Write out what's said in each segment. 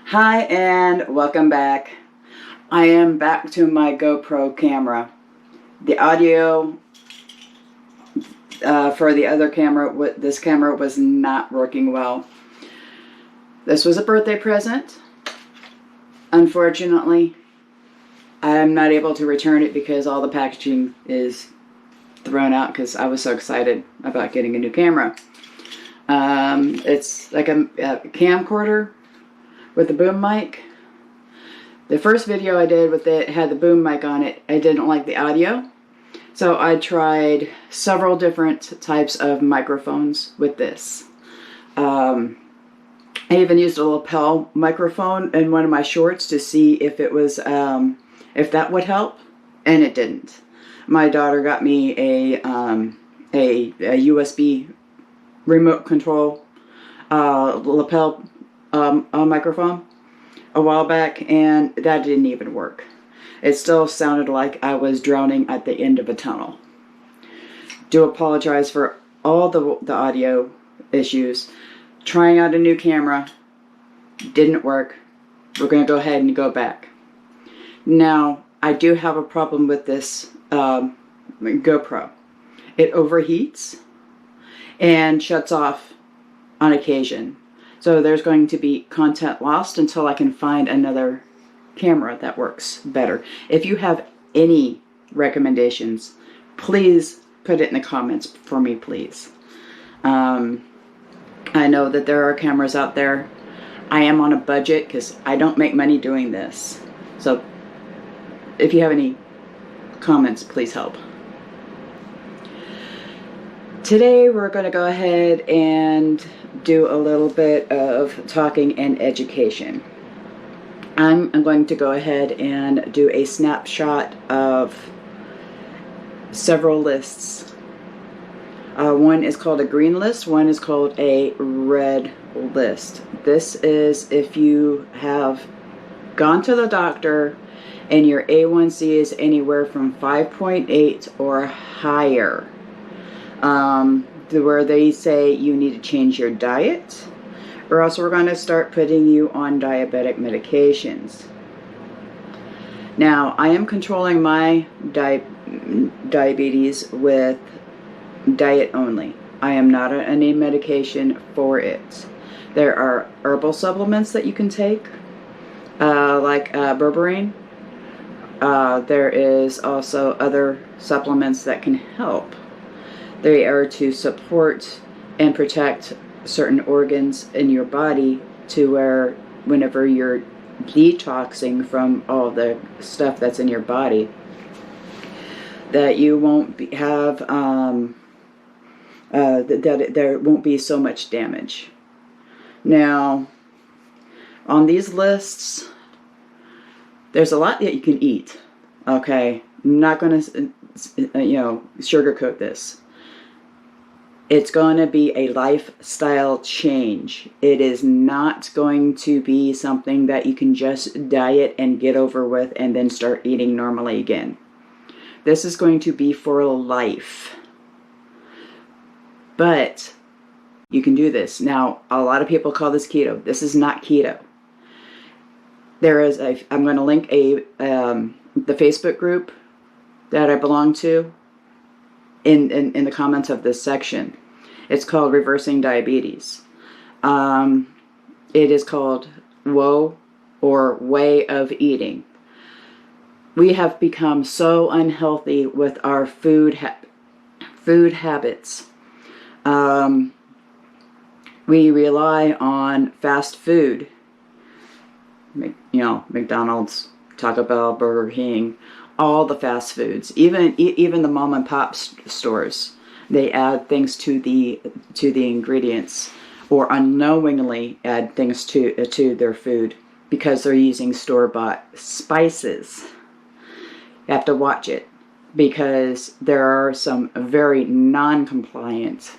Hi and welcome back. I am back to my GoPro camera. The audio for the other camera, this camera was not working well. This was a birthday present. Unfortunately, I'm not able to return it because all the packaging is thrown out because I was so excited about getting a new camera. It's like a camcorder with a boom mic. The first video I did with it had the boom mic on it. I didn't like the audio, so I tried several different types of microphones with this. I even used a lapel microphone in one of my shorts to see if it was if that would help, and it didn't. My daughter got me a USB remote control lapel microphone a while back, and that didn't even work. It still sounded like I was drowning at the end of a tunnel. Do apologize for all the audio issues. Trying out a new camera didn't work. We're going to go ahead and go back. Now, I do have a problem with this GoPro. It overheats and shuts off on occasion. So there's going to be content lost until I can find another camera that works better. If you have any recommendations, please put it in the comments for me, please. I know that there are cameras out there. I am on a budget because I don't make money doing this. So if you have any comments, please help. Today we're going to go ahead and do a little bit of talking and education. I'm going to go ahead and do a snapshot of several lists. One is called a green list, one is called a red list. This is if you have gone to the doctor and your A1C is anywhere from 5.8 or higher. Where they say you need to change your diet, or else we're going to start putting you on diabetic medications. Now, I am controlling my diabetes with diet only. I am not on any medication for it. There are herbal supplements that you can take, like berberine. There is also other supplements that can help. They are to support and protect certain organs in your body to where whenever you're detoxing from all the stuff that's in your body, that you won't have, there won't be so much damage. Now, on these lists, there's a lot that you can eat, okay? I'm not going to, sugarcoat this. It's going to be a lifestyle change. It is not going to be something that you can just diet and get over with and then start eating normally again. This is going to be for life. But you can do this. Now, a lot of people call this keto. This is not keto. There is I'm going to link the Facebook group that I belong to in the comments of this section. It's called Reversing Diabetes. It is called WOE, or Way of Eating. We have become so unhealthy with our food habits. We rely on fast food. McDonald's, Taco Bell, Burger King, all the fast foods, even the mom and pop stores, they add things to the ingredients, or unknowingly add things to their food because they're using store-bought spices. You have to watch it because there are some very non-compliant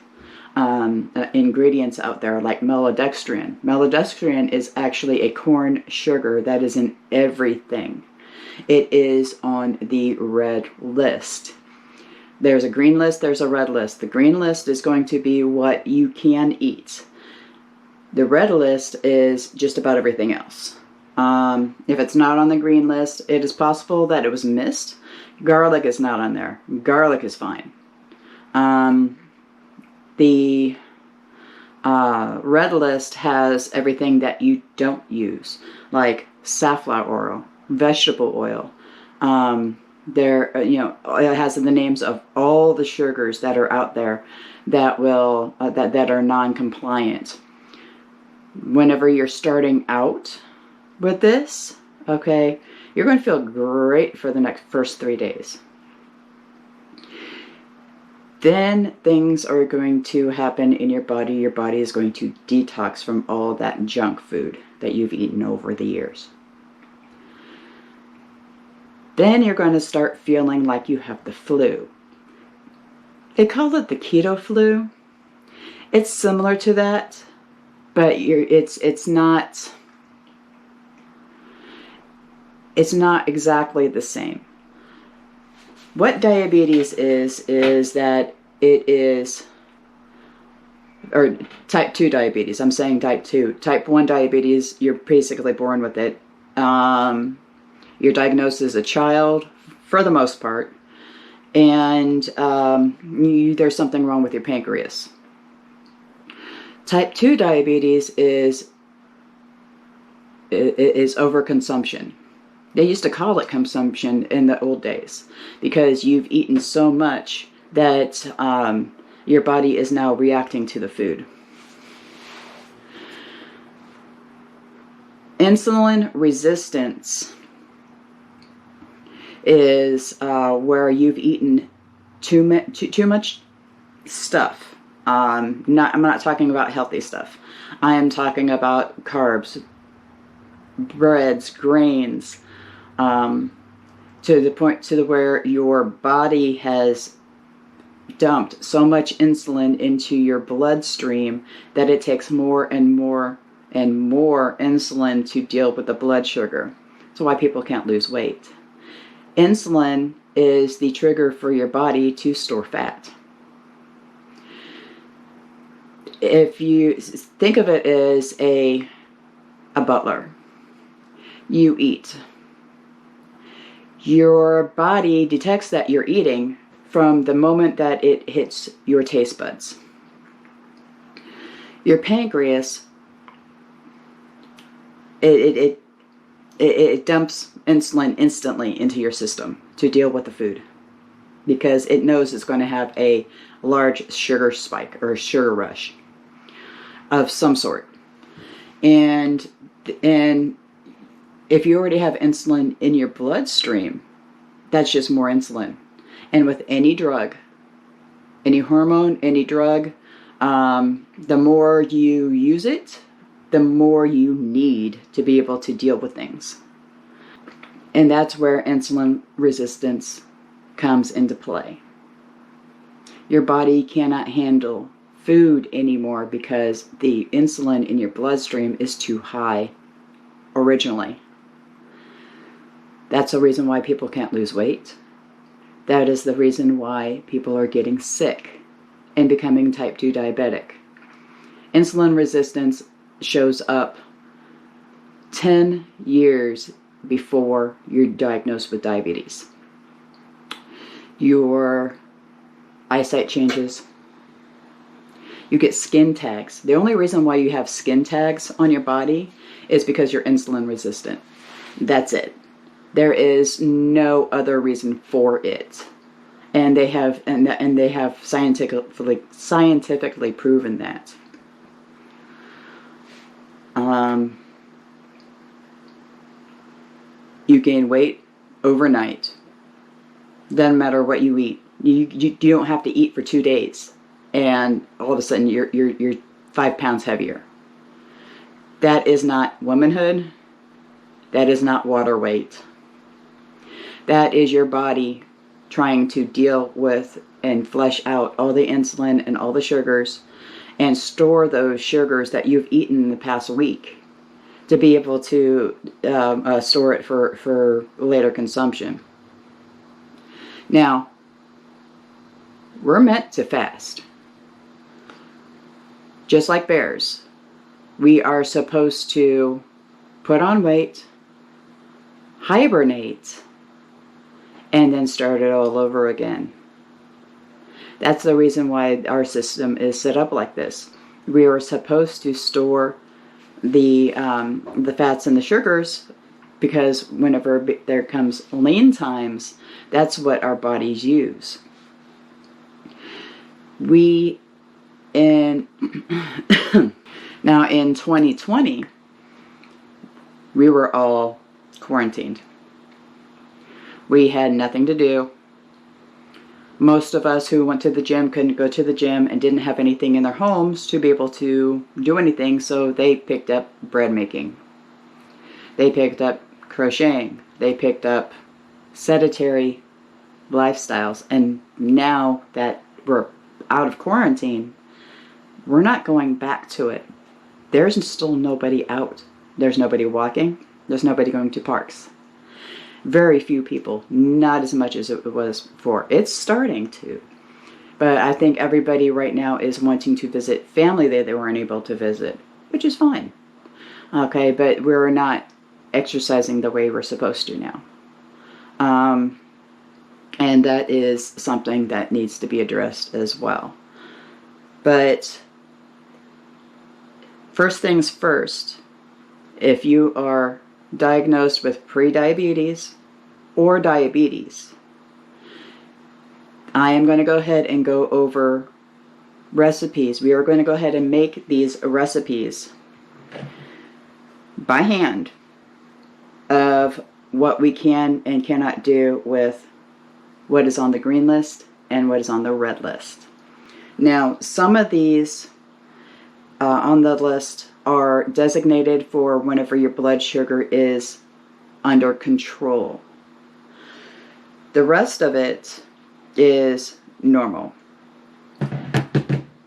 ingredients out there, like maltodextrin. Maltodextrin is actually a corn sugar that is in everything. It is on the red list. There's a green list, there's a red list. The green list is going to be what you can eat. The red list is just about everything else. If it's not on the green list, it is possible that it was missed. Garlic is not on there. Garlic is fine. The red list has everything that you don't use, like safflower oil, vegetable oil. It has the names of all the sugars that are out there that will that are non-compliant. Whenever you're starting out with this, okay, you're going to feel great for the first 3 days. Then things are going to happen in your body. Your body is going to detox from all that junk food that you've eaten over the years. Then you're going to start feeling like you have the flu. They call it the keto flu. It's similar to that, but it's not exactly the same. What diabetes is that it is, or type 2 diabetes. I'm saying type 2. Type 1 diabetes, you're basically born with it. You're diagnosed as a child, for the most part, and there's something wrong with your pancreas. Type 2 diabetes is overconsumption. They used to call it consumption in the old days because you've eaten so much that your body is now reacting to the food. Insulin resistance is where you've eaten too much stuff. I'm not talking about healthy stuff. I am talking about carbs, breads, grains, to the point where your body has dumped so much insulin into your bloodstream that it takes more and more and more insulin to deal with the blood sugar. That's why people can't lose weight. Insulin is the trigger for your body to store fat. If you think of it as a butler, you eat. Your body detects that you're eating from the moment that it hits your taste buds. Your pancreas, it dumps insulin instantly into your system to deal with the food because it knows it's going to have a large sugar spike or a sugar rush of some sort. And if you already have insulin in your bloodstream, that's just more insulin. And with any drug, any hormone, any drug, the more you use it, the more you need to be able to deal with things. And that's where insulin resistance comes into play. Your body cannot handle food anymore because the insulin in your bloodstream is too high originally. That's the reason why people can't lose weight. That is the reason why people are getting sick and becoming type 2 diabetic. Insulin resistance shows up 10 years before you're diagnosed with diabetes. Your eyesight changes. You get skin tags. The only reason why you have skin tags on your body is because you're insulin resistant. That's it. There is no other reason for it. And they have scientifically proven that. You gain weight overnight. Doesn't matter what you eat. You don't have to eat for 2 days, and all of a sudden you're 5 pounds heavier. That is not womanhood. That is not water weight. That is your body trying to deal with and flush out all the insulin and all the sugars and store those sugars that you've eaten in the past week to be able to store it for later consumption. Now, we're meant to fast. Just like bears. We are supposed to put on weight, hibernate, and then start it all over again. That's the reason why our system is set up like this. We are supposed to store the fats and the sugars, because whenever there comes lean times, that's what our bodies use. We in now in 2020, we were all quarantined. We had nothing to do. Most of us who went to the gym couldn't go to the gym and didn't have anything in their homes to be able to do anything, so they picked up bread making. They picked up crocheting. They picked up sedentary lifestyles. And now that we're out of quarantine, we're not going back to it. There's still nobody out. There's nobody walking. There's nobody going to parks. Very few people, not as much as it was before. It's starting to. But I think everybody right now is wanting to visit family that they weren't able to visit, which is fine. Okay, but we're not exercising the way we're supposed to now. And that is something that needs to be addressed as well. But first things first, if you are diagnosed with pre-diabetes or diabetes, I am going to go ahead and go over recipes. We are going to go ahead and make these recipes by hand of what we can and cannot do with what is on the green list and what is on the red list. Now, some of these on the list are designated for whenever your blood sugar is under control. The rest of it is normal.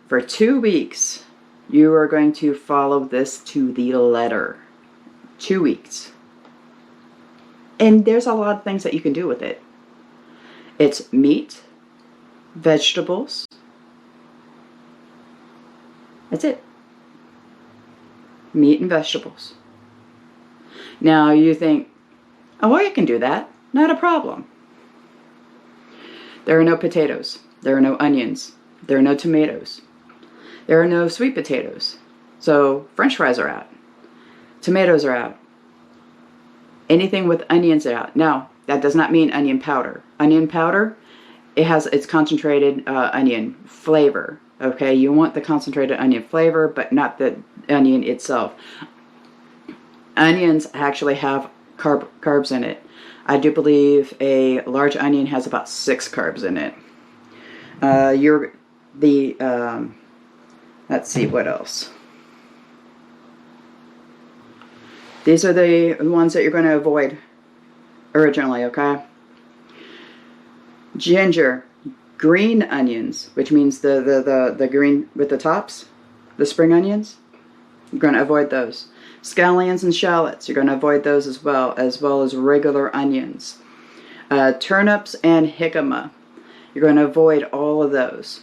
For 2 weeks, you are going to follow this to the letter. 2 weeks. And there's a lot of things that you can do with it. It's meat, vegetables. That's it. Meat and vegetables. Now you think, oh, well, you can do that. Not a problem. There are no potatoes. There are no onions. There are no tomatoes. There are no sweet potatoes. So French fries are out. Tomatoes are out. Anything with onions are out. Now, that does not mean onion powder. Onion powder, it's concentrated onion flavor. Okay, you want the concentrated onion flavor, but not the onion itself. Onions actually have carbs in it. I do believe a large onion has about 6 carbs in it. Let's see what else. These are the ones that you're going to avoid originally, okay? Ginger, green onions, which means the green with the tops, the spring onions, you're going to avoid those. Scallions and shallots, you're going to avoid those as well as regular onions. Turnips and jicama, you're going to avoid all of those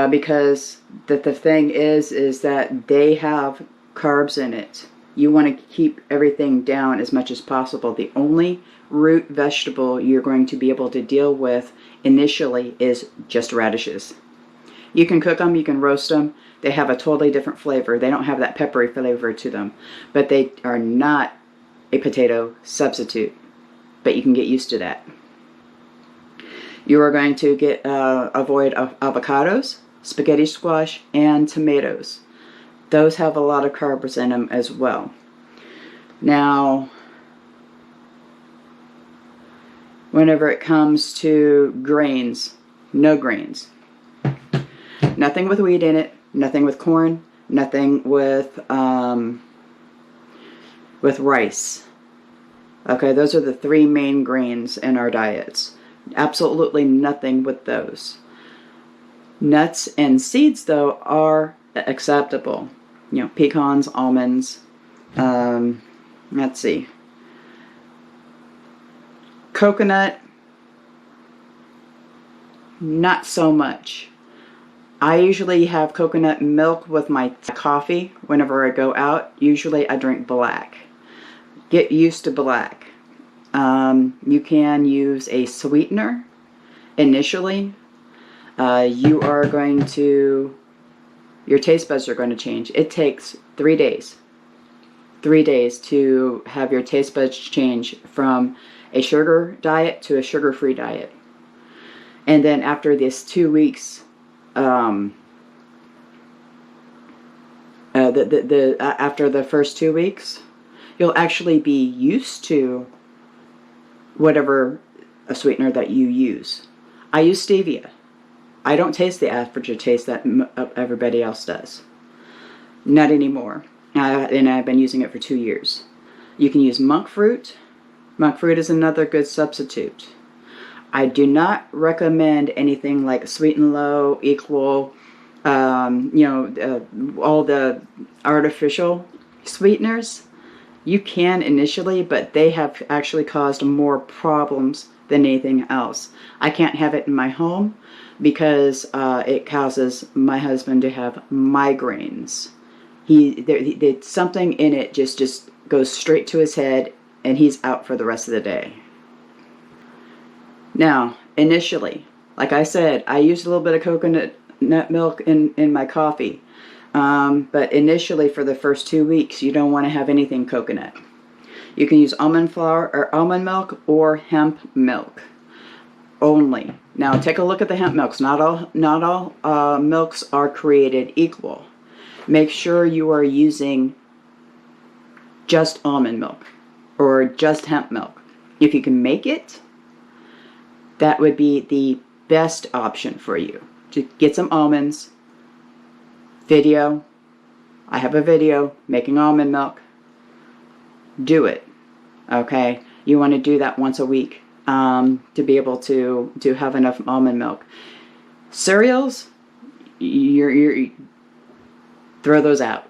because the thing is that they have carbs in it. You want to keep everything down as much as possible. The only root vegetable you're going to be able to deal with initially is just radishes. You can cook them, you can roast them. They have a totally different flavor. They don't have that peppery flavor to them. But they are not a potato substitute. But you can get used to that. You are going to avoid avocados, spaghetti squash, and tomatoes. Those have a lot of carbs in them as well. Now, whenever it comes to grains, no grains. Nothing with wheat in it, nothing with corn, nothing with rice. Okay, those are the 3 main grains in our diets. Absolutely nothing with those. Nuts and seeds, though, are acceptable. You know, pecans, almonds, let's see. Coconut, not so much. I usually have coconut milk with my coffee whenever I go out. Usually I drink black. Get used to black. You can use a sweetener initially. Your taste buds are going to change. It takes 3 days. 3 days to have your taste buds change from a sugar diet to a sugar-free diet. And then after this 2 weeks, after the first 2 weeks, you'll actually be used to whatever a sweetener that you use. I use stevia. I don't taste the aftertaste that everybody else does. Not anymore. And I've been using it for 2 years. You can use monk fruit. Monk fruit is another good substitute. I do not recommend anything like Sweet and Low, Equal, all the artificial sweeteners. You can initially, but they have actually caused more problems than anything else. I can't have it in my home because it causes my husband to have migraines. Something in it just goes straight to his head, and he's out for the rest of the day. Now, initially, like I said, I used a little bit of coconut milk in my coffee. But initially, for the first 2 weeks, you don't want to have anything coconut. You can use almond flour or almond milk or hemp milk only. Now, take a look at the hemp milks. Not all milks are created equal. Make sure you are using just almond milk or just hemp milk. If you can make it, that would be the best option for you. To get some almonds. I have a video making almond milk. Do it. Okay? You want to do that once a week to be able to have enough almond milk. Cereals, you're throw those out.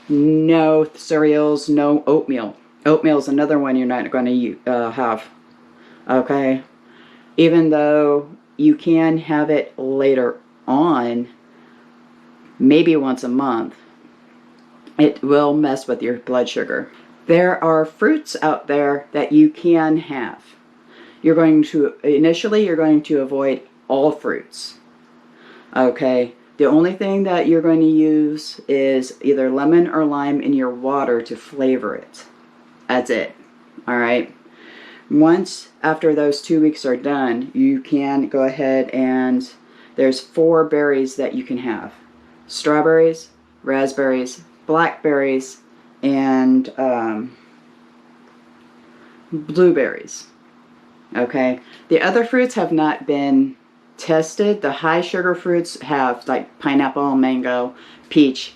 No cereals, no oatmeal. Oatmeal is another one you're not going to have. Okay? Even though you can have it later on, maybe once a month, it will mess with your blood sugar. There are fruits out there that you can have. Initially you're going to avoid all fruits. Okay? The only thing that you're going to use is either lemon or lime in your water to flavor it. That's it. Alright? Once after those 2 weeks are done, you can go ahead and there's 4 berries that you can have. Strawberries, raspberries, blackberries, and blueberries. Okay? The other fruits have not been tested. The high sugar fruits have like pineapple, mango, peach,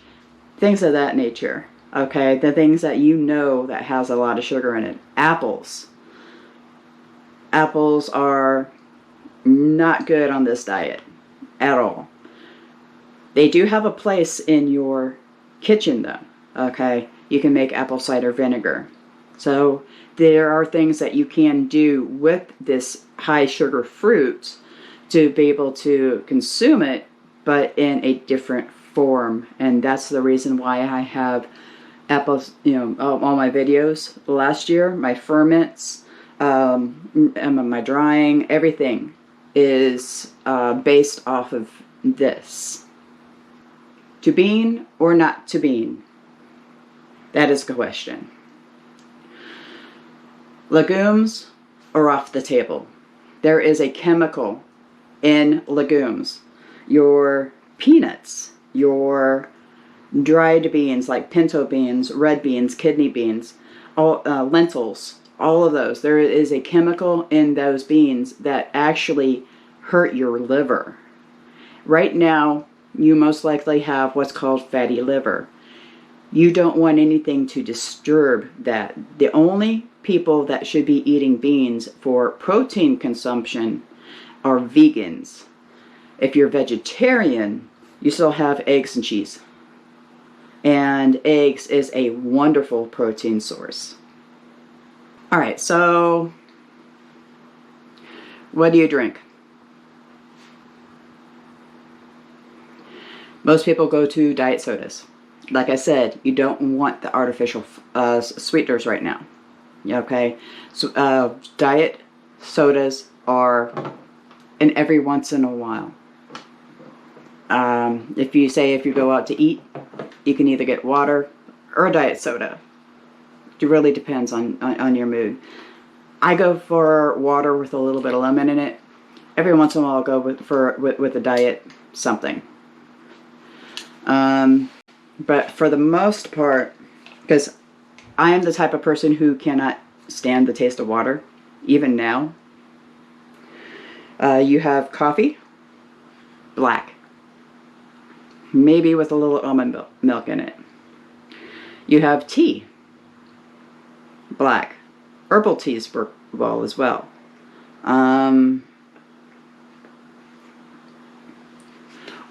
things of that nature. Okay? The things that you know that has a lot of sugar in it. Apples. Apples are not good on this diet at all. They do have a place in your kitchen though. Okay? You can make apple cider vinegar. So there are things that you can do with this high sugar fruit to be able to consume it, but in a different form. And that's the reason why I have apples, all my videos last year, my ferments, my drying, everything is based off of this. To bean or not to bean? That is the question. Legumes are off the table. There is a chemical in legumes. Your peanuts, your dried beans like pinto beans, red beans, kidney beans, lentils, all of those. There is a chemical in those beans that actually hurt your liver. Right now, you most likely have what's called fatty liver. You don't want anything to disturb that. The only people that should be eating beans for protein consumption are vegans. If you're vegetarian, you still have eggs and cheese. And eggs is a wonderful protein source. Alright, so what do you drink? Most people go to diet sodas. Like I said, you don't want the artificial sweeteners right now. Okay, so diet sodas are in every once in a while. If you go out to eat, you can either get water or a diet soda. It really depends on your mood. I go for water with a little bit of lemon in it. Every once in a while I'll go with a diet something. But for the most part, because I am the type of person who cannot stand the taste of water, even now. You have coffee, black, maybe with a little almond milk in it. You have tea, black. Herbal teas work well as well.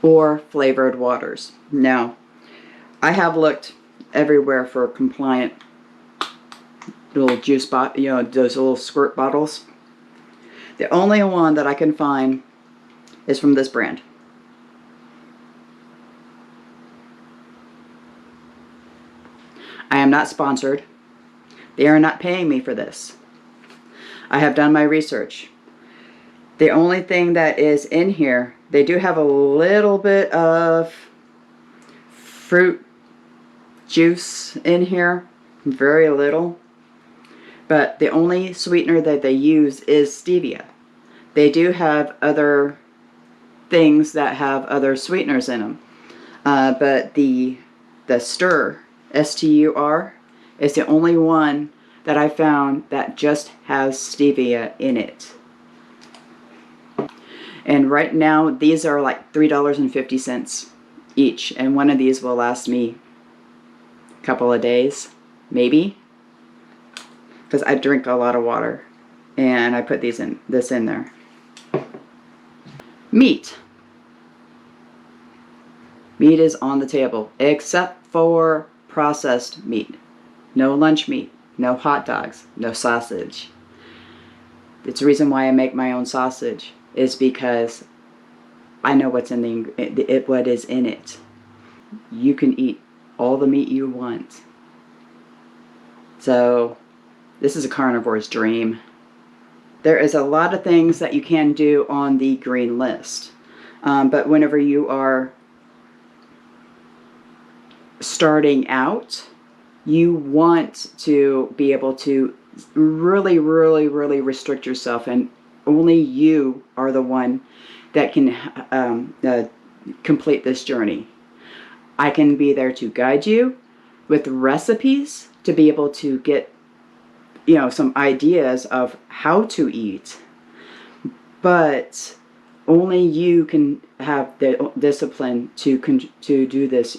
Or flavored waters. Now, I have looked everywhere for compliant little juice those little squirt bottles. The only one that I can find is from this brand. I am not sponsored. They are not paying me for this. I have done my research. The only thing that is in here, they do have a little bit of fruit juice in here. Very little. But the only sweetener that they use is stevia. They do have other things that have other sweeteners in them. But the Stur, S-T-U-R, is the only one that I found that just has stevia in it. And right now, these are like $3.50 each. And one of these will last me a couple of days, maybe. Because I drink a lot of water. And I put this in there. Meat. Meat is on the table, except for processed meat. No lunch meat, no hot dogs, no sausage. It's the reason why I make my own sausage, is because I know what is in it. You can eat all the meat you want. So, this is a carnivore's dream. There is a lot of things that you can do on the green list. But whenever you are starting out, you want to be able to really, really, really restrict yourself, and only you are the one that can complete this journey. I can be there to guide you with recipes to be able to get some ideas of how to eat, but only you can have the discipline to do this,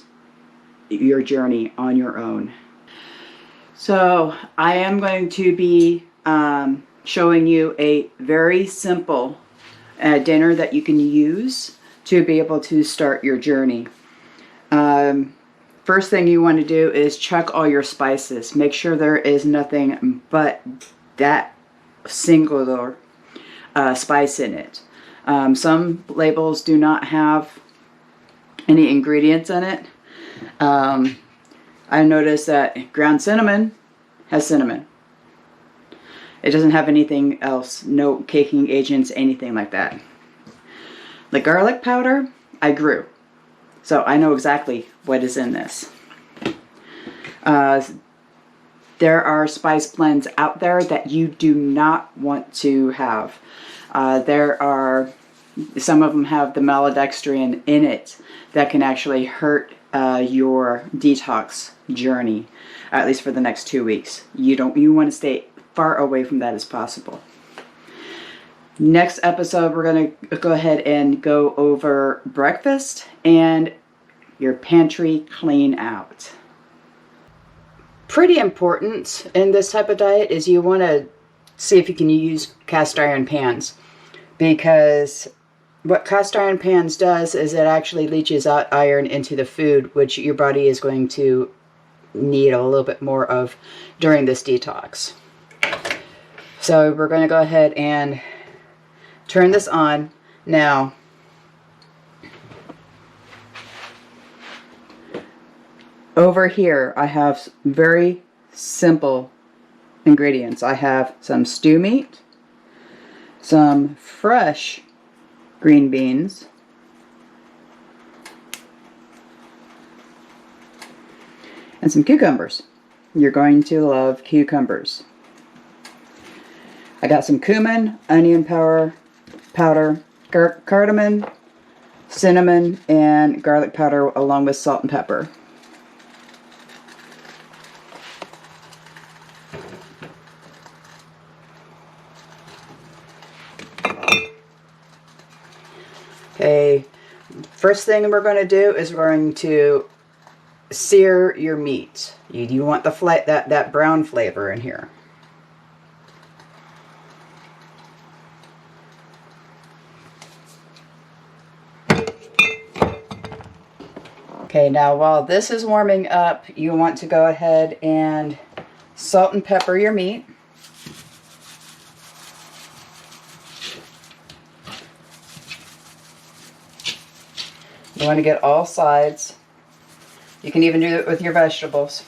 your journey on your own. So I am going to be showing you a very simple dinner that you can use to be able to start your journey. First thing you want to do is check all your spices. Make sure there is nothing but that singular spice in it. Some labels do not have any ingredients in it. I noticed that ground cinnamon has cinnamon. It doesn't have anything else, no caking agents, anything like that. The garlic powder, I grew. So I know exactly what is in this. There are spice blends out there that you do not want to have. Some of them have the maltodextrin in it that can actually hurt your detox journey, at least for the next 2 weeks. You want to stay far away from that as possible. Next episode, we're going to go ahead and go over breakfast and your pantry clean out. Pretty important in this type of diet is you want to see if you can use cast iron pans, because what cast iron pans does is it actually leaches out iron into the food, which your body is going to need a little bit more of during this detox. So we're going to go ahead and turn this on now. Over here I have very simple ingredients. I have some stew meat, some fresh green beans, and some cucumbers. You're going to love cucumbers. I got some cumin, onion powder, cardamom, cinnamon, and garlic powder, along with salt and pepper. Okay, first thing we're going to do is we're going to sear your meat. You want the that brown flavor in here. Okay, now while this is warming up, you want to go ahead and salt and pepper your meat. You want to get all sides. You can even do it with your vegetables.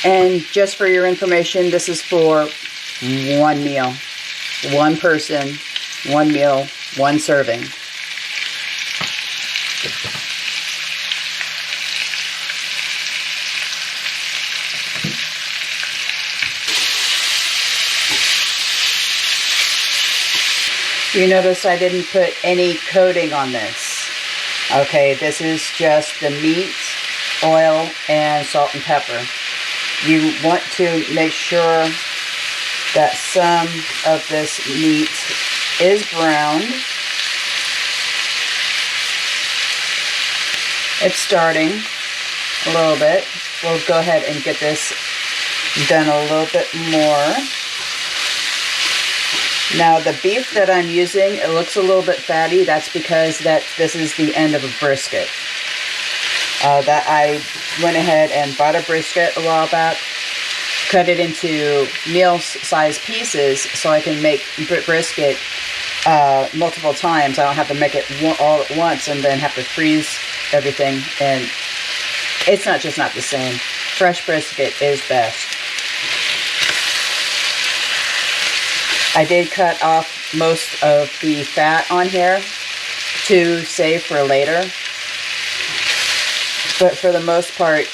And just for your information, this is for one meal. One person, one meal, one serving. You notice I didn't put any coating on this. Okay, this is just the meat, oil, and salt and pepper. You want to make sure that some of this meat is browned. It's starting a little bit. We'll go ahead and get this done a little bit more. Now the beef that I'm using, it looks a little bit fatty. That's because this is the end of a brisket. That I went ahead and bought a brisket a while back, cut it into meal-sized pieces so I can make brisket multiple times. I don't have to make it all at once and then have to freeze everything, and it's not the same. Fresh brisket is best. I did cut off most of the fat on here to save for later. But for the most part,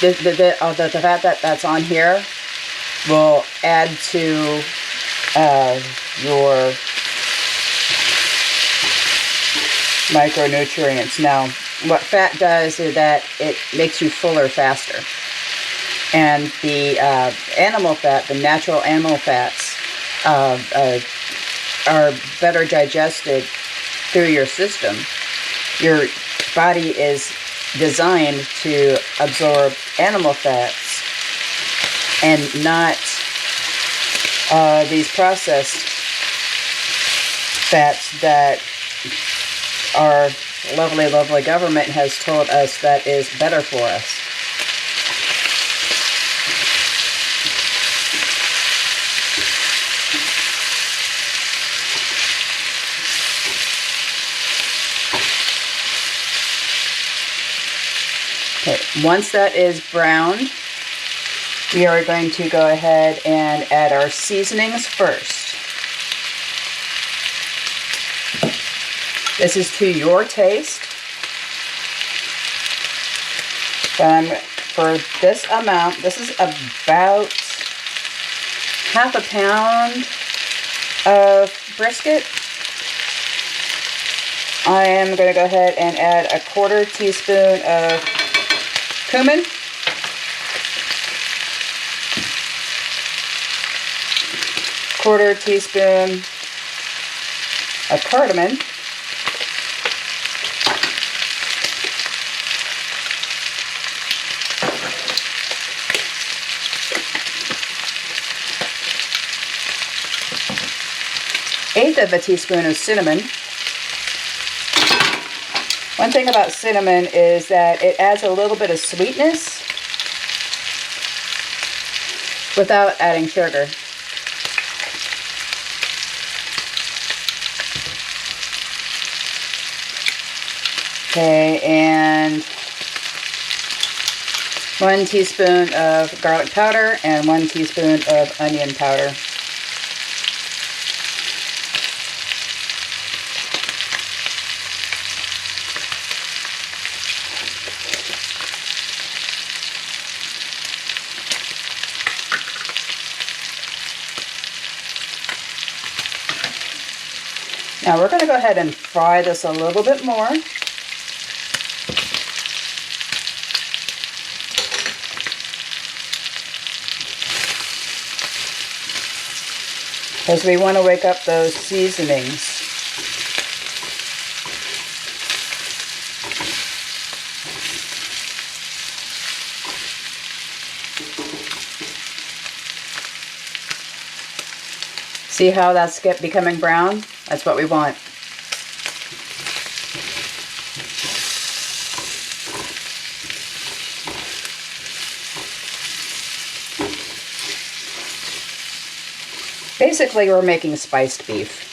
the fat that's on here will add to your micronutrients. Now, what fat does is that it makes you fuller faster. And the animal fat, the natural animal fats, are better digested through your system. Your body is designed to absorb animal fats and not these processed fats that our lovely government has told us that is better for us. Okay, once that is browned, we are going to go ahead and add our seasonings first. This is to your taste. For this amount, this is about half a pound of brisket. I am going to go ahead and add a 1/4 teaspoon of cumin, quarter teaspoon of cardamom, eighth of a teaspoon of cinnamon, One thing about cinnamon is that it adds a little bit of sweetness without adding sugar. Okay, and 1 teaspoon of garlic powder and 1 teaspoon of onion powder. Now we're going to go ahead and fry this a little bit more. Because we want to wake up those seasonings. See how that's becoming brown? That's what we want. Basically, we're making spiced beef.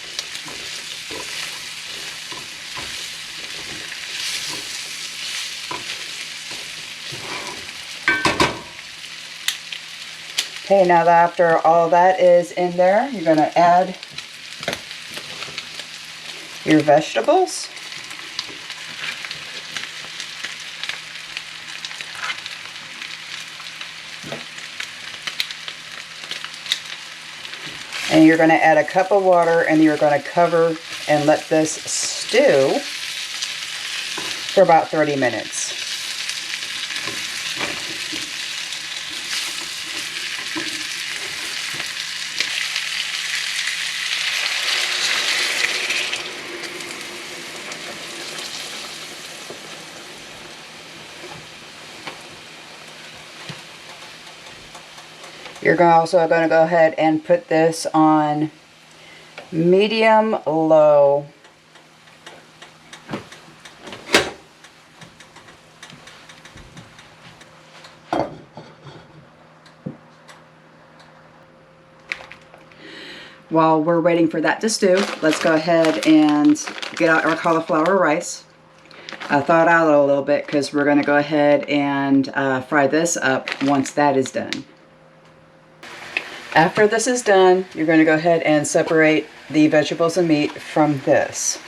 Okay, now that after all that is in there, you're going to add your vegetables. And you're going to add a cup of water and you're going to cover and let this stew for about 30 minutes. You're also going to go ahead and put this on medium-low. While we're waiting for that to stew, let's go ahead and get out our cauliflower rice. Thaw it out a little bit because we're going to go ahead and fry this up once that is done. After this is done, you're going to go ahead and separate the vegetables and meat from this.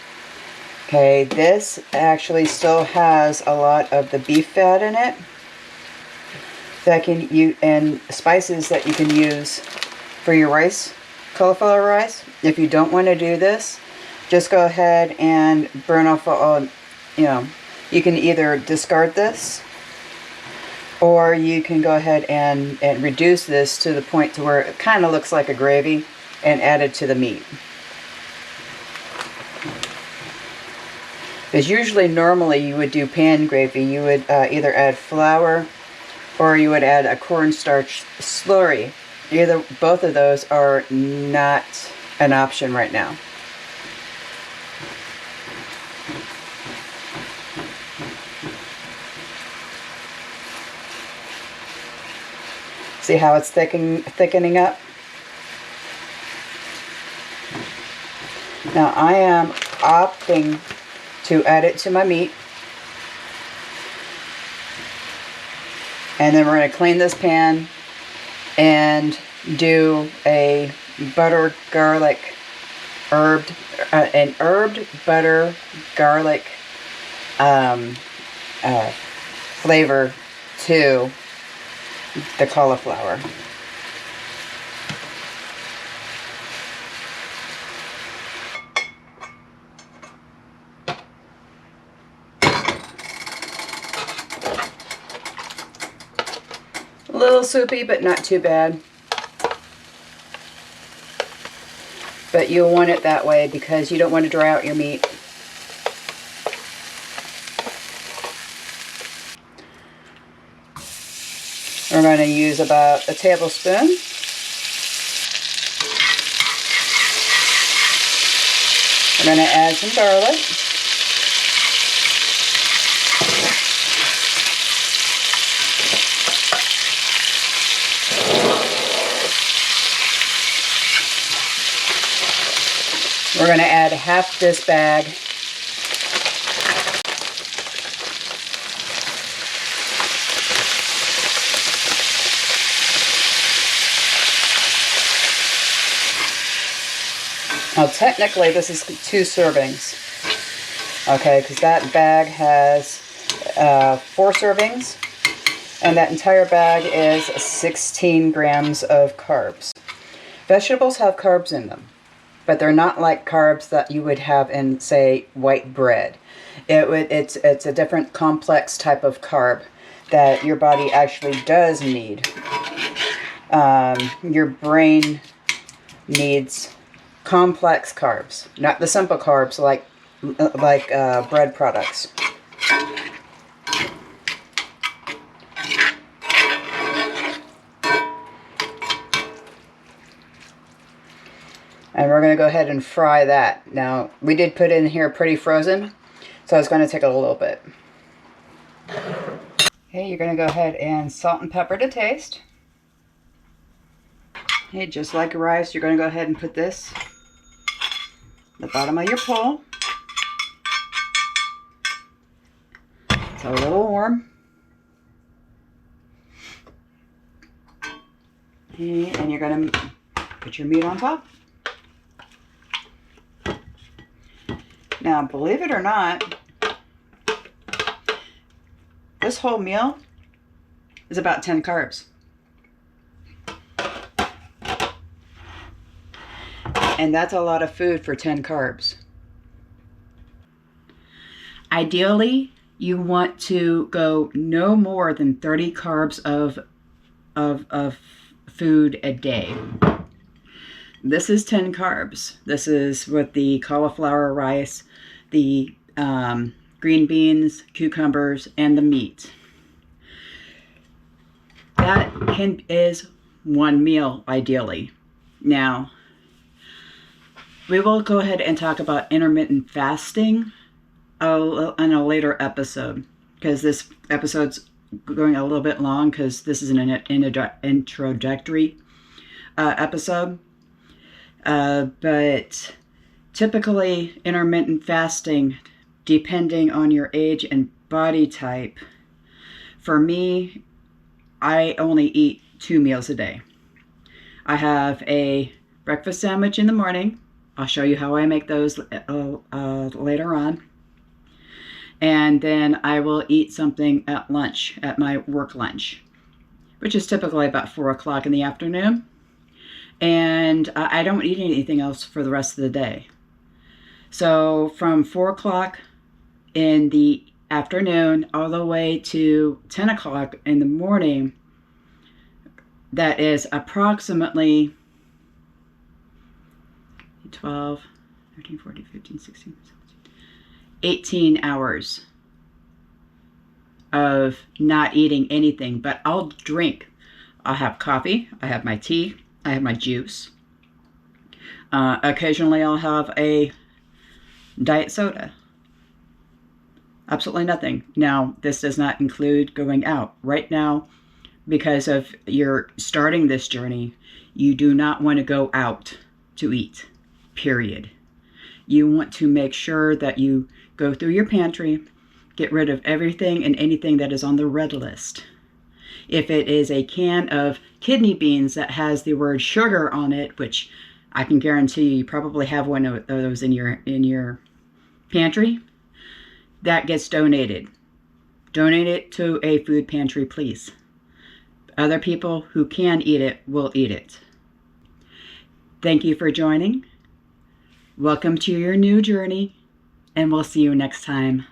Okay, this actually still has a lot of the beef fat in it and spices that you can use for your rice, cauliflower rice. If you don't want to do this, just go ahead and burn off all, you can either discard this, or you can go ahead and reduce this to the point to where it kind of looks like a gravy and add it to the meat. Because usually, normally, you would do pan gravy. You would either add flour or you would add a cornstarch slurry. Both of those are not an option right now. See how it's thickening up? Now I am opting to add it to my meat. And then we're going to clean this pan and do a butter garlic herbed butter garlic flavor to the cauliflower. A little soupy, but not too bad. But you'll want it that way because you don't want to dry out your meat. We're going to use about a tablespoon. We're going to add some garlic. half this bag. Now, technically, this is 2 servings, okay, because that bag has 4 servings, and that entire bag is 16 grams of carbs. Vegetables have carbs in them, but they're not like carbs that you would have in, say, white bread. It's a different complex type of carb that your body actually does need. Your brain needs complex carbs, not the simple carbs like bread products. And we're going to go ahead and fry that. Now, we did put in here pretty frozen, so it's going to take a little bit. Okay, you're going to go ahead and salt and pepper to taste. Okay, just like rice, you're going to go ahead and put this the bottom of your bowl. It's a little warm. Okay, and you're going to put your meat on top. Now, believe it or not, this whole meal is about 10 carbs. And that's a lot of food for 10 carbs. Ideally, you want to go no more than 30 carbs of food a day. This is 10 carbs. This is with the cauliflower rice, the green beans, cucumbers, and the meat. That is one meal, ideally. Now, we will go ahead and talk about intermittent fasting in a later episode, because this episode's going a little bit long because this is an introductory episode. But typically intermittent fasting, depending on your age and body type, for me, I only eat 2 meals a day. I have a breakfast sandwich in the morning. I'll show you how I make those later on. And then I will eat something at lunch, at my work lunch, which is typically about 4 o'clock in the afternoon. And I don't eat anything else for the rest of the day. So from 4 o'clock in the afternoon all the way to 10 o'clock in the morning, that is approximately 12, 13, 14, 15, 16, 17, 18 hours of not eating anything, but I'll drink. I'll have coffee, I have my tea, I have my juice. Occasionally I'll have a diet soda. Absolutely nothing. Now, this does not include going out. Right now, because of your starting this journey, you do not want to go out to eat, period. You want to make sure that you go through your pantry, get rid of everything and anything that is on the red list. If it is a can of kidney beans that has the word sugar on it, which I can guarantee you probably have one of those in your pantry, that gets donated. Donate it to a food pantry, please. Other people who can eat it will eat it. Thank you for joining. Welcome to your new journey, and we'll see you next time.